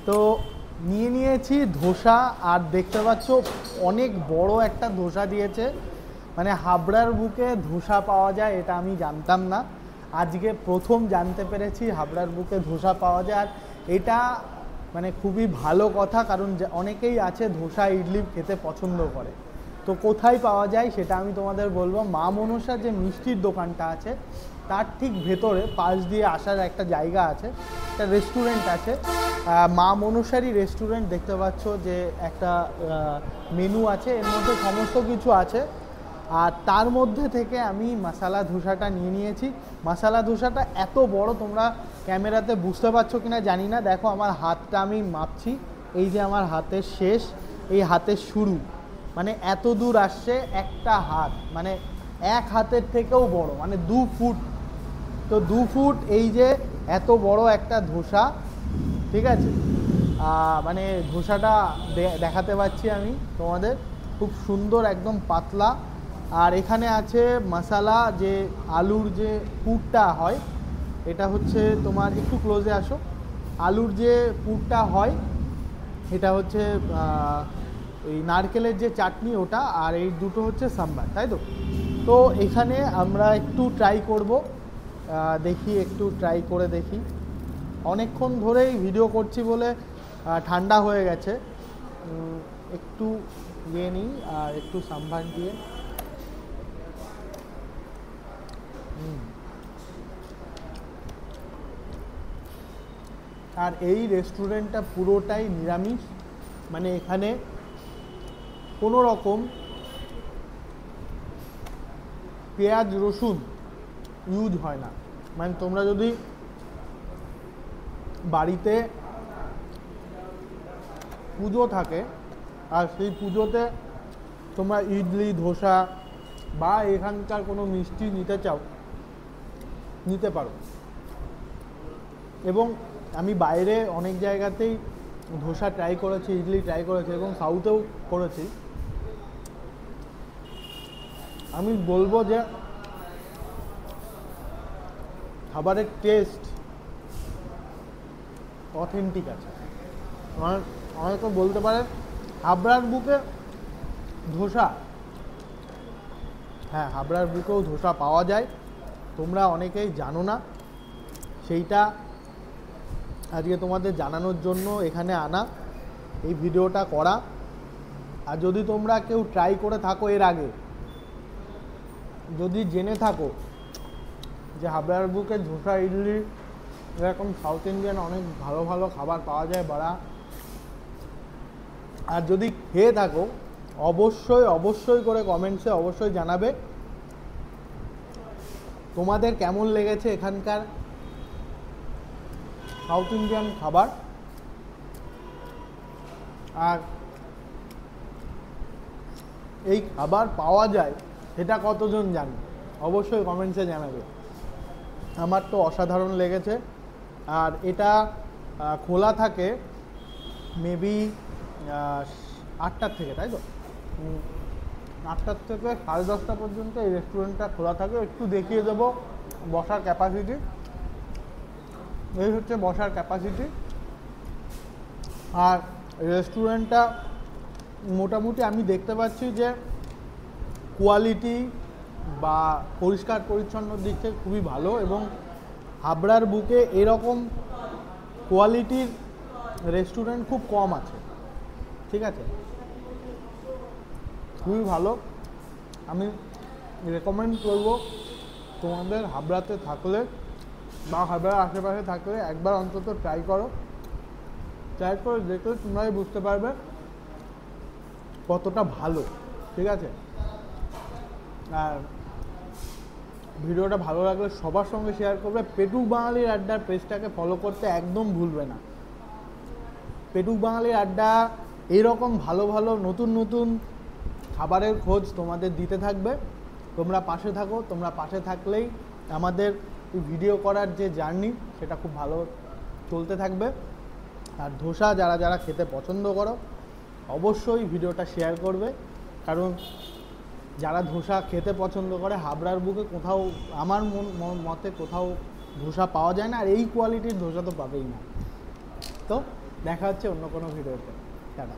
তো নিয়ে নিয়েছি ধোসা, আর দেখতে পাচ্ছ অনেক বড় একটা ধোসা দিয়েছে। মানে হাবড়ার বুকে ধোসা পাওয়া যায় এটা আমি জানতাম না, আজকে প্রথম জানতে পেরেছি হাবড়ার বুকে ধোসা পাওয়া যায়। আর এটা মানে খুবই ভালো কথা, কারণ অনেকেই আছে ধোসা ইডলি খেতে পছন্দ করে। তো কোথায় পাওয়া যায় সেটা আমি তোমাদের বলবো। মা মনসা যে মিষ্টির দোকানটা আছে তার ঠিক ভেতরে পাশ দিয়ে আসার একটা জায়গা আছে, একটা রেস্টুরেন্ট আছে, মা মনসারই রেস্টুরেন্ট। দেখতে পাচ্ছ যে একটা মেনু আছে, এর মধ্যে সমস্ত কিছু আছে। আর তার মধ্যে থেকে আমি মশালা ধোসাটা নিয়ে নিয়েছি। মশালা ধোসাটা এত বড়, তোমরা ক্যামেরাতে বুঝতে পারছো কিনা জানি না। দেখো আমার হাতটা আমি মাপছি, এই যে আমার হাতের শেষ, এই হাতের শুরু, মানে এত দূর আসছে একটা হাত, মানে এক হাতের থেকেও বড়, মানে 2 ফুট। তো 2 ফুট এই যে এত বড় একটা ধোসা, ঠিক আছে। মানে ধোসাটা দেখাতে পাচ্ছি আমি তোমাদের, খুব সুন্দর একদম পাতলা। আর এখানে আছে মশালা, যে আলুর যে পুরটা হয়, এটা হচ্ছে তোমার, একটু ক্লোজে আসো, আলুর যে পুরটা হয় এটা হচ্ছে ওই নারকেলের যে চাটনি ওটা, আর এই দুটো হচ্ছে সাম্বার, তাই তো। তো এখানে আমরা একটু ট্রাই করব, দেখি একটু ট্রাই করে দেখি। অনেকক্ষণ ধরেই ভিডিও করছি বলে ঠান্ডা হয়ে গেছে, একটু ইয়ে নিই আর একটু সাম্বার দিয়ে। আর এই রেস্টুরেন্টটা পুরোটাই নিরামিষ, মানে এখানে কোনো রকম পেঁয়াজ রসুন ইউজ হয় না। মানে তোমরা যদি বাড়িতে পুজো থাকে আর সেই পুজোতে তোমরা ইডলি ধোসা বা এখানকার কোনো মিষ্টি নিতে চাও, নিতে পারো। এবং আমি বাইরে অনেক জায়গাতেই ধোসা ট্রাই করেছি, ইডলি ট্রাই করেছি, এবং সাউথেও করেছি। আমি বলবো যে খাবারের টেস্ট অথেন্টিক আছে। অনেকে বলতে পারে হাবড়ার বুকে ধোসা, হ্যাঁ হাবড়ার বুকেও ধোসা পাওয়া যায়, তোমরা অনেকেই জানো না, সেইটা আজকে তোমাদের জানানোর জন্য এখানে আনা, এই ভিডিওটা করা। আর যদি তোমরা কেউ ট্রাই করে থাকো এর আগে, যদি জেনে থাকো যে হাবড়ার বুকে ধোসা ইডলি এরকম সাউথ ইন্ডিয়ান অনেক ভালো ভালো খাবার পাওয়া যায় বাড়া, আর যদি খেয়ে থাকো অবশ্যই অবশ্যই করে কমেন্টসে অবশ্যই জানাবে তোমাদের কেমন লেগেছে এখানকার সাউথ ইন্ডিয়ান খাবার। আর এই খাবার পাওয়া যায় সেটা কতজন জানে অবশ্যই কমেন্টসে জানাবে। আমার তো অসাধারণ লেগেছে। আর এটা খোলা থাকে মেবি 8টার থেকে, তাই তো 8টার থেকে 10:30টা পর্যন্ত এই রেস্টুরেন্টটা খোলা থাকে। একটু দেখিয়ে দেবো বসার ক্যাপাসিটি, এই হচ্ছে বসার ক্যাপাসিটি। আর রেস্টুরেন্টটা মোটামুটি আমি দেখতে পাচ্ছি যে কোয়ালিটি বা পরিষ্কার পরিচ্ছন্নর দিক থেকে খুবই ভালো, এবং হাবড়ার বুকে এরকম কোয়ালিটির রেস্টুরেন্ট খুব কম আছে, ঠিক আছে, খুবই ভালো। আমি রেকমেন্ড করব তোমাদের হাবড়াতে থাকলে বা হাবড়ার আশেপাশে থাকলে একবার অন্তত ট্রাই করো, ট্রাই করে দেখলে তোমরাই বুঝতে পারবে কতটা ভালো, ঠিক আছে। আর ভিডিওটা ভালো লাগলে সবার সঙ্গে শেয়ার করবে। পেটুক বাঙালির আড্ডার পেজটাকে ফলো করতে একদম ভুলবে না। পেটুক বাঙালির আড্ডা এইরকম ভালো ভালো নতুন নতুন খাবারের খোঁজ তোমাদের দিতে থাকবে। তোমরা পাশে থাকো, তোমরা পাশে থাকলেই আমাদের ভিডিও করার যে জার্নি সেটা খুব ভালো চলতে থাকবে। আর ধোসা যারা যারা খেতে পছন্দ করো অবশ্যই ভিডিওটা শেয়ার করবে, কারণ যারা ধোসা খেতে পছন্দ করে হাবড়ার বুকে কোথাও আমার মতে কোথাও ধোসা পাওয়া যায় না, আর এই কোয়ালিটির ধোসা তো পাবেই না। তো দেখা হচ্ছে অন্য কোনো ভিডিওতে। টাটা।